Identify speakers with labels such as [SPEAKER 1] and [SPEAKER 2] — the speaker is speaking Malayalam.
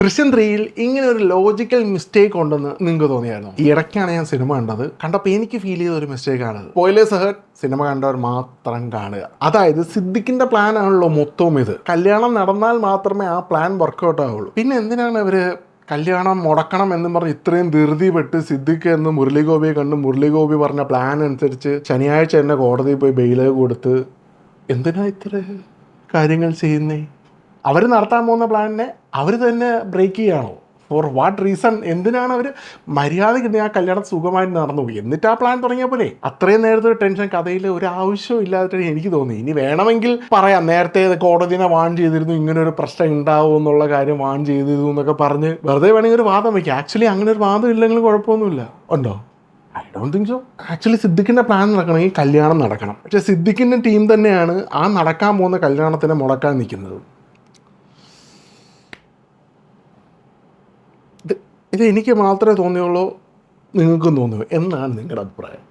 [SPEAKER 1] ദൃശ്യം 3-ൽ ഇങ്ങനെ ഒരു ലോജിക്കൽ മിസ്റ്റേക്ക് ഉണ്ടെന്ന് നിങ്ങൾക്ക് തോന്നിയായിരുന്നു? ഈ ഇടയ്ക്കാണ് ഞാൻ സിനിമ കണ്ടപ്പോൾ എനിക്ക് ഫീൽ ചെയ്ത ഒരു മിസ്റ്റേക്കാണത്. സ്പോയിലേഴ്സ് അഹർട്ട്, സിനിമ കണ്ടവർ മാത്രം കാണുക. അതായത് സിദ്ദിഖിന്റെ പ്ലാൻ ആണല്ലോ മൊത്തവും ഇത്. കല്യാണം നടന്നാൽ മാത്രമേ ആ പ്ലാൻ വർക്കൗട്ട് ആവുള്ളൂ. പിന്നെ എന്തിനാണ് അവര് കല്യാണം മുടക്കണം എന്നും പറഞ്ഞ് ഇത്രയും ധൃതിപ്പെട്ട് സിദ്ദിഖ് എന്ന് മുരളിഗോപിയെ കണ്ട് മുരളിഗോപി പറഞ്ഞ പ്ലാൻ അനുസരിച്ച് ശനിയാഴ്ച തന്നെ കോടതിയിൽ പോയി ബെയില് കൊടുത്ത് എന്തിനാ ഇത്ര കാര്യങ്ങൾ ചെയ്യുന്നേ? അവർ നടത്താൻ പോകുന്ന പ്ലാനിനെ അവർ തന്നെ ബ്രേക്ക് ചെയ്യുകയാണോ? For what reason? എന്തിനാണ് അവർ മര്യാദയ്ക്ക് ആ കല്യാണം സുഖമായിട്ട് നടന്നുപോയി എന്നിട്ട് ആ പ്ലാൻ തുടങ്ങിയപ്പോലെ അത്രയും നേരത്തെ ഒരു ടെൻഷൻ കഥയിൽ ഒരു ആവശ്യവും ഇല്ലാതെ എനിക്ക് തോന്നി. ഇനി വേണമെങ്കിൽ പറയാം, നേരത്തെ കോടതിനെ വാൺ ചെയ്തിരുന്നു, ഇങ്ങനെ ഒരു പ്രശ്നം ഉണ്ടാവും എന്നുള്ള കാര്യം വാൺ ചെയ്തിരുന്നു എന്നൊക്കെ പറഞ്ഞ് വെറുതെ വേണമെങ്കിൽ ഒരു വാദം വയ്ക്കുക. ആക്ച്വലി അങ്ങനെ ഒരു വാദം ഇല്ലെങ്കിലും കുഴപ്പമൊന്നുമില്ല. ഉണ്ടോ? I don't think so. Actually സിദ്ദിഖിൻ്റെ പ്ലാൻ നടക്കണമെങ്കിൽ കല്യാണം നടക്കണം. പക്ഷേ സിദ്ദിഖിൻ്റെ ടീം തന്നെയാണ് ആ നടക്കാൻ പോകുന്ന കല്യാണത്തിനെ മുടക്കാൻ നിൽക്കുന്നത്. ഇത് എനിക്ക് മാത്രമേ തോന്നിയുള്ളൂ, നിങ്ങൾക്കും തോന്നുമോ എന്നാണ് നിങ്ങളുടെ അഭിപ്രായം?